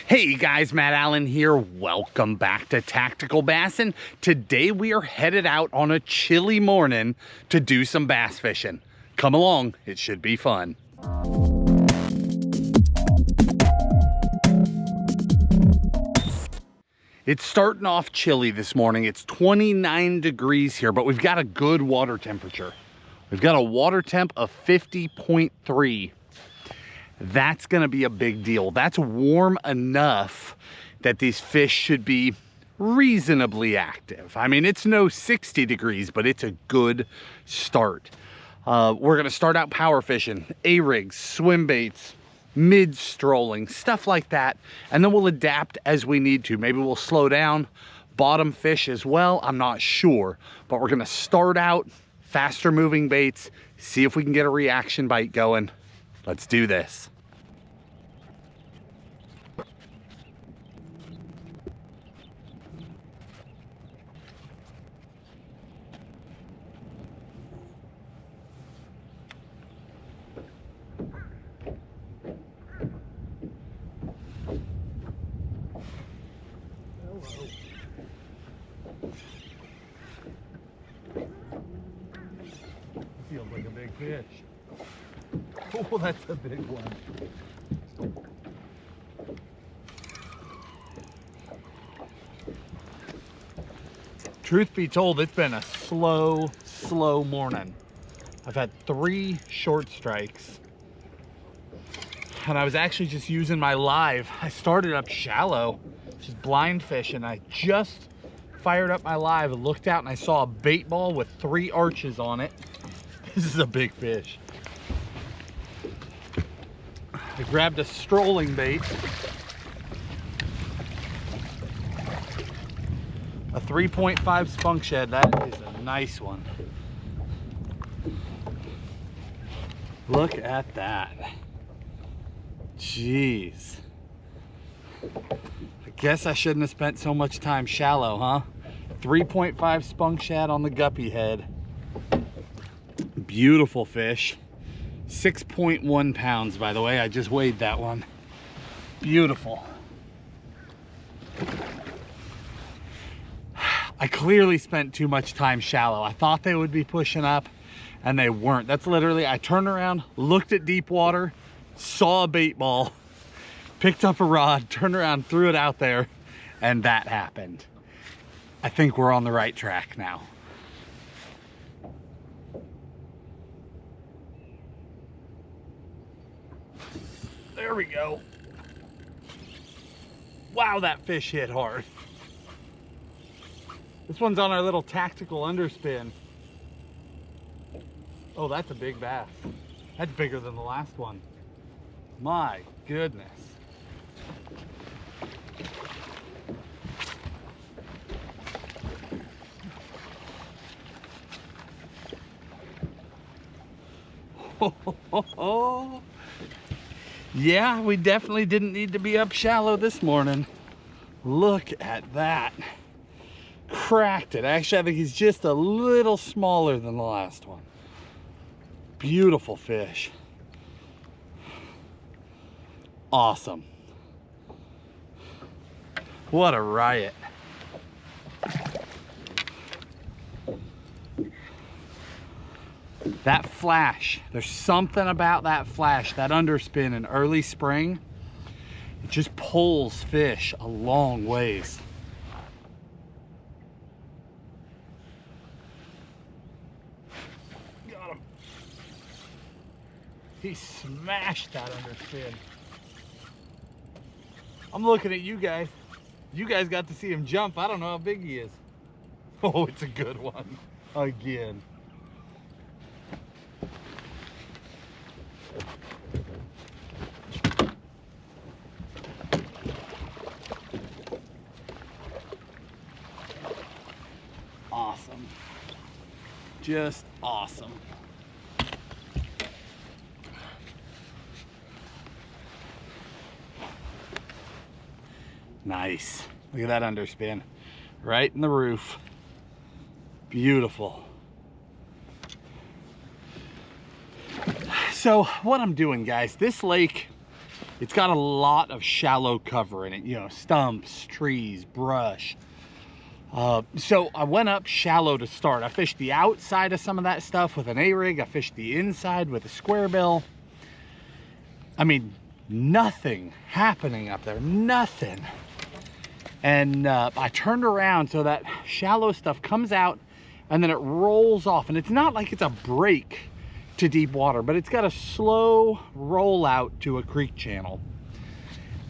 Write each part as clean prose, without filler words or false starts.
Hey guys, Matt Allen here. Welcome back to Tactical Bassin'. Today we are headed out on a chilly morning to do some bass fishing. Come along, it should be fun. It's starting off chilly this morning. It's 29 degrees here, but we've got a good water temperature. We've got a water temp of 50.3. That's gonna be a big deal. That's warm enough that these fish should be reasonably active. I mean, it's no 60 degrees, but it's a good start. We're gonna start out power fishing, A-rigs, swim baits, mid-strolling, stuff like that. And then we'll adapt as we need to. Maybe we'll slow down, bottom fish as well. I'm not sure, but we're gonna start out faster moving baits, see if we can get a reaction bite going. Let's do this. Feels like a big fish. Oh, that's a big one. Truth be told, it's been a slow morning. I've had 3 short strikes. And I was actually just using my live. I started up shallow, just blind fishing. I just fired up my live and looked out and I saw a bait ball with 3 arches on it. This is a big fish. I grabbed a strolling bait, a 3.5 spunk shed. That is a nice one. Look at that. Jeez. I guess I shouldn't have spent so much time shallow, huh? 3.5 spunk shad on the guppy head. Beautiful fish. 6.1 pounds, by the way. I just weighed that one. Beautiful. I clearly spent too much time shallow. I thought they would be pushing up and they weren't. That's literally, I turned around, looked at deep water, saw a bait ball, picked up a rod, turned around, threw it out there, and that happened. I think we're on the right track now. There we go. Wow, that fish hit hard. This one's on our little tactical underspin. Oh, that's a big bass. That's bigger than the last one. My goodness. Oh. Yeah, we definitely didn't need to be up shallow this morning. Look at that. Cracked it. Actually, I think he's just a little smaller than the last one. Beautiful fish. Awesome. What a riot. That flash, there's something about that flash, that underspin in early spring. It just pulls fish a long ways. Got him. He smashed that underspin. I'm looking at you guys. You guys got to see him jump. I don't know how big he is. Oh, it's a good one. Again. Awesome. Just awesome. Nice. Look at that underspin. Right in the roof. Beautiful. So what I'm doing, guys, this lake It's got a lot of shallow cover in it, you know, stumps, trees, brush. So I went up shallow to start. I fished the outside of some of that stuff with an A-rig. I fished the inside with a square bill. I mean, nothing happening up there, nothing. And I turned around so that shallow stuff comes out and then it rolls off. And it's not like it's a break to deep water, but it's got a slow roll out to a creek channel.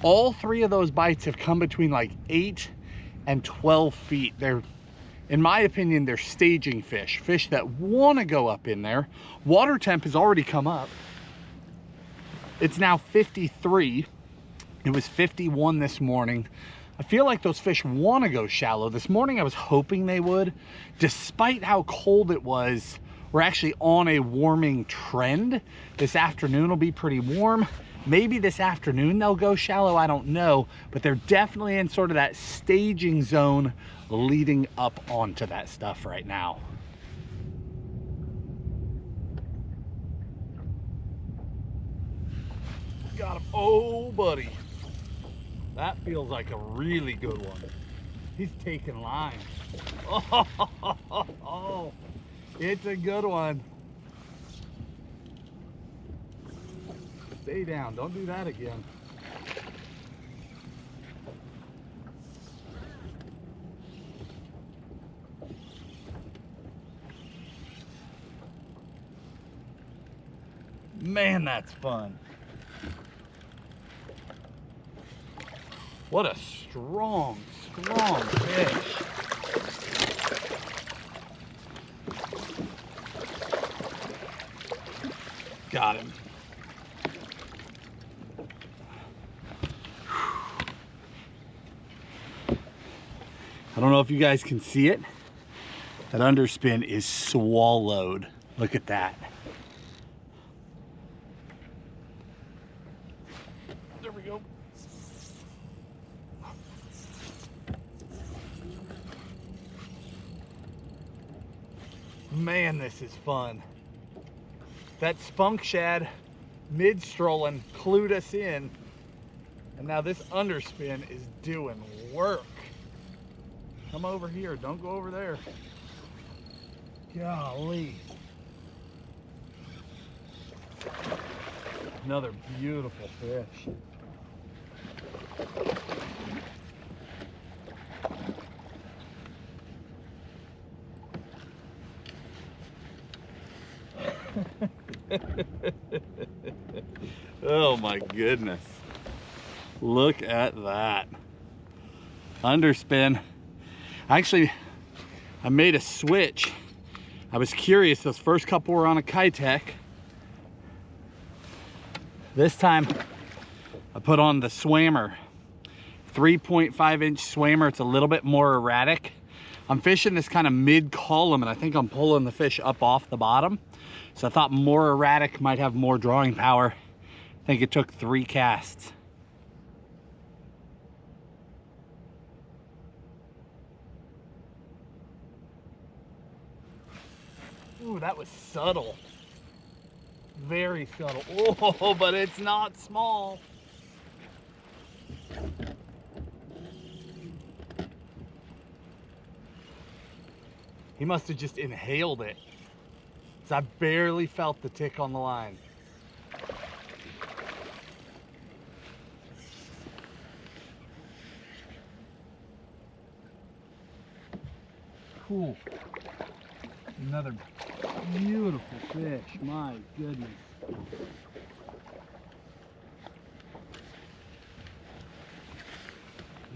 All three of those bites have come between like 8 and 12 feet. They're, in my opinion, they're staging fish that want to go up in there. Water temp has already come up. It's now 53. It was 51 this morning. I feel like those fish want to go shallow. This morning I was hoping they would. Despite how cold it was, we're actually on a warming trend. This afternoon will be pretty warm. Maybe this afternoon they'll go shallow, I don't know, but they're definitely in sort of that staging zone leading up onto that stuff right now. Got him. Oh, buddy. That feels like a really good one. He's taking line. Oh, it's a good one. Stay down, don't do that again. Man, that's fun. What a strong fish. Got him. I don't know if you guys can see it. That underspin is swallowed. Look at that. There we go. Man, this is fun. That spunk shad mid-strolling clued us in, and now this underspin is doing work. Come over here, don't go over there. Golly. Another beautiful fish. Oh my goodness. Look at that. Underspin. Actually, I made a switch. I was curious, those first couple were on a Kitech. This time, I put on the swammer. 3.5-inch swammer, it's a little bit more erratic. I'm fishing this kind of mid-column, and I think I'm pulling the fish up off the bottom. So I thought more erratic might have more drawing power. I think it took 3 casts. Ooh, that was subtle. Very subtle. Oh, but it's not small. He must have just inhaled it. So I barely felt the tick on the line. Cool. Another beautiful fish, my goodness.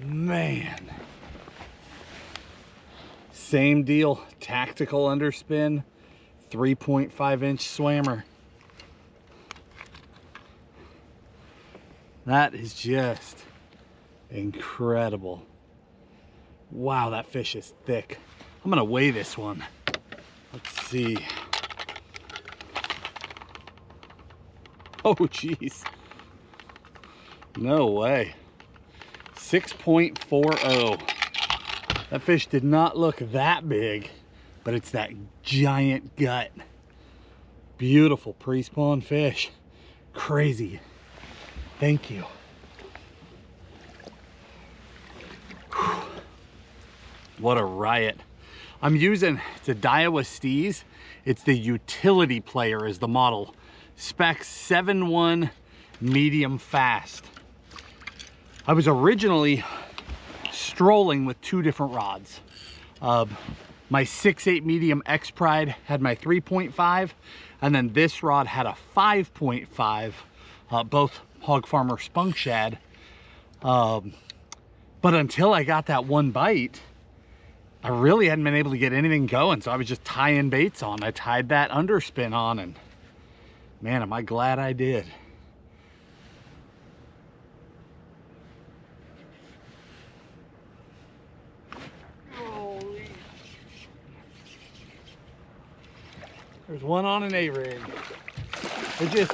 Man. Same deal, tactical underspin, 3.5-inch swammer. That is just incredible. Wow, that fish is thick. I'm gonna weigh this one. Let's see. Oh, geez. No way. 6.40. That fish did not look that big, but it's that giant gut. Beautiful pre-spawn fish. Crazy. Thank you. Whew. What a riot. I'm using, it's a Daiwa Steez. It's the utility player is the model. Spec 7.1 medium fast. I was originally strolling with two different rods. My 6.8 medium X Pride had my 3.5, and then this rod had a 5.5, both Hog Farmer Spunk Shad. But until I got that one bite, I really hadn't been able to get anything going, so I was just tying baits on. I tied that underspin on, and man, am I glad I did. Holy. There's one on an A-rig. It just,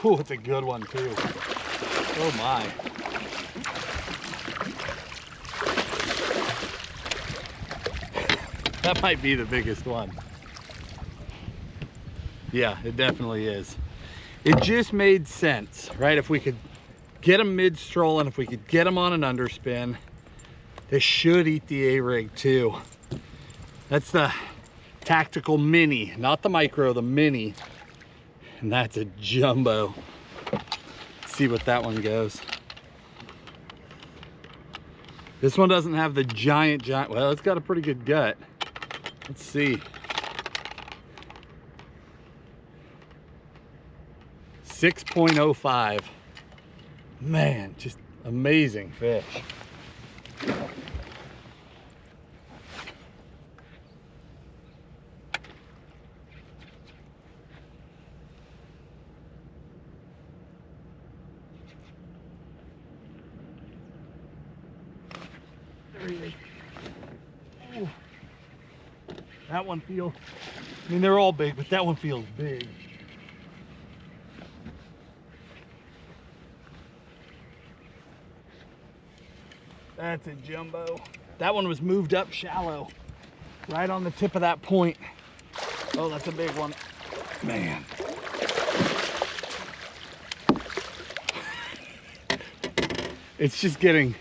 oh, it's a good one too. Oh my. That might be the biggest one. Yeah, it definitely is. It just made sense, right? If we could get them mid-stroll and if we could get them on an underspin, they should eat the A-rig too. That's the tactical mini, not the micro, the mini. And that's a jumbo. Let's see what that one goes. This one doesn't have the giant, well, it's got a pretty good gut. Let's see. 6.05. Man, just amazing fish. Ooh. That one feels, I mean, they're all big, but that one feels big. That's a jumbo. That one was moved up shallow, right on the tip of that point. Oh, that's a big one. Man. It's just getting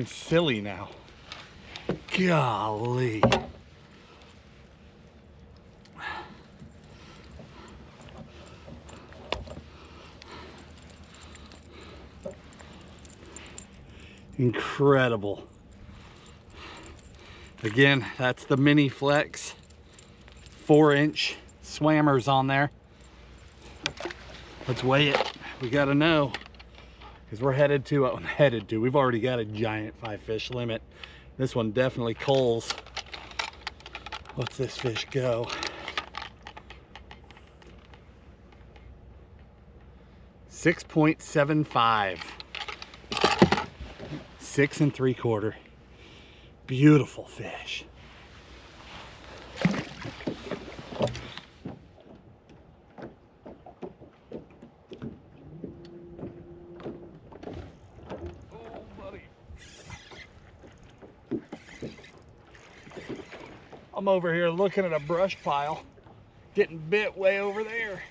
silly now. Golly. Incredible. Again, that's the Mini Flex 4-inch swammers on there. Let's weigh it. We got to know, because we're we've already got a giant 5-fish limit. This one definitely culls. What's this fish go? 6.75. 6 3/4. Beautiful fish. Oh, buddy. I'm over here looking at a brush pile, getting bit way over there.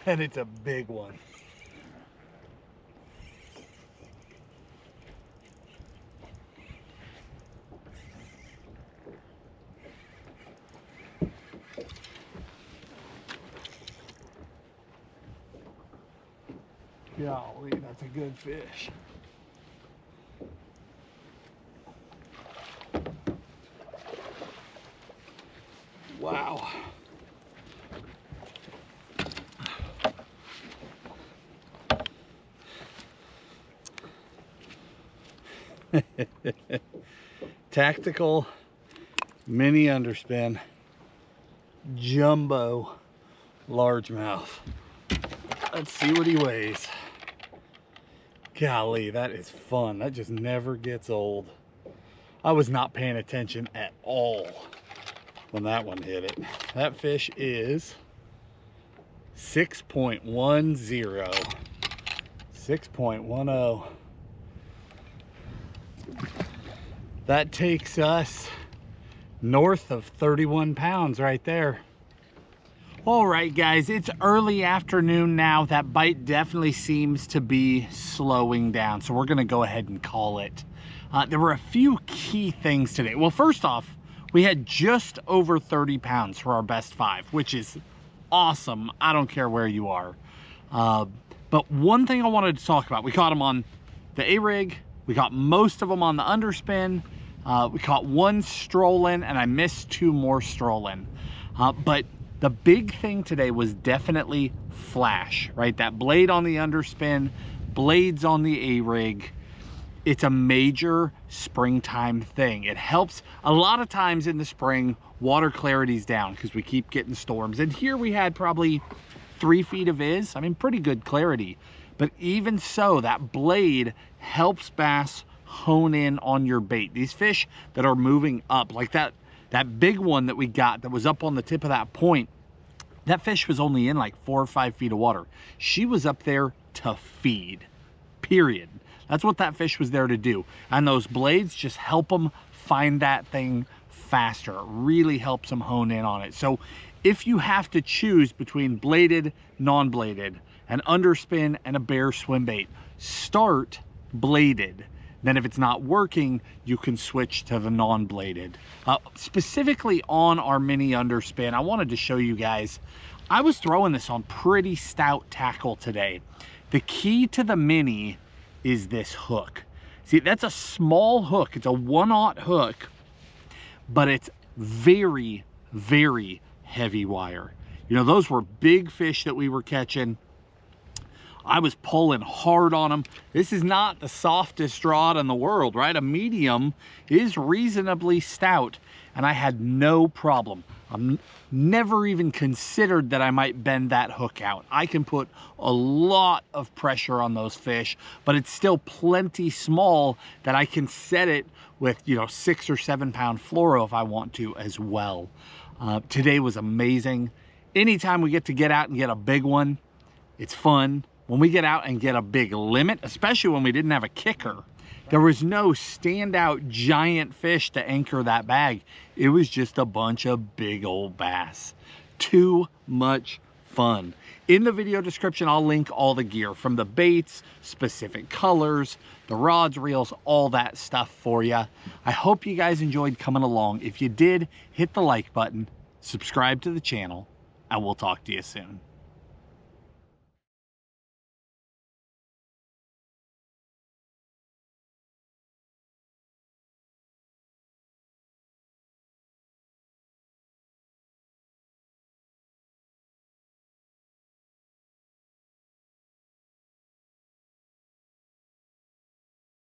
And it's a big one. Golly, that's a good fish. Wow. Tactical mini underspin, jumbo largemouth. Let's see what he weighs. Golly, that is fun. That just never gets old. I was not paying attention at all when that one hit it. That fish is 6.10. 6.10. That takes us north of 31 pounds right there. All right, guys, it's early afternoon now. That bite definitely seems to be slowing down, so we're gonna go ahead and call it. There were a few key things today. Well, first off, we had just over 30 pounds for our best 5, which is awesome. I don't care where you are. But one thing I wanted to talk about, we caught them on the A-rig, we caught most of them on the underspin, we caught 1 strolling, and I missed 2 more strolling. But the big thing today was definitely flash, right? That blade on the underspin, blades on the A-rig. It's a major springtime thing. It helps a lot of times in the spring, water clarity's down because we keep getting storms. And here we had probably 3 feet of I mean, pretty good clarity. But even so, that blade helps bass hone in on your bait. These fish that are moving up, like that big one that we got that was up on the tip of that point, that fish was only in like 4 or 5 feet of water. She was up there to feed, period. That's what that fish was there to do. And those blades just help them find that thing faster. It really helps them hone in on it. So if you have to choose between bladed, non-bladed, an underspin, and a bare swim bait, start bladed. Then if it's not working, you can switch to the non-bladed. Specifically on our mini underspin, I wanted to show you guys, I was throwing this on pretty stout tackle today. The key to the mini is this hook. See, that's a small hook. It's a 1/0 hook, but it's very, very heavy wire. You know, those were big fish that we were catching. I was pulling hard on them. This is not the softest rod in the world, right? A medium is reasonably stout, and I had no problem. I've never even considered that I might bend that hook out. I can put a lot of pressure on those fish, but it's still plenty small that I can set it with, you know, 6 or 7 pound fluoro if I want to as well. Today was amazing. Anytime we get out and get a big one, it's fun. When we get out and get a big limit, especially when we didn't have a kicker, there was no standout giant fish to anchor that bag. It was just a bunch of big old bass. Too much fun. In the video description, I'll link all the gear, from the baits, specific colors, the rods, reels, all that stuff for you. I hope you guys enjoyed coming along. If you did, hit the like button, subscribe to the channel, and we'll talk to you soon.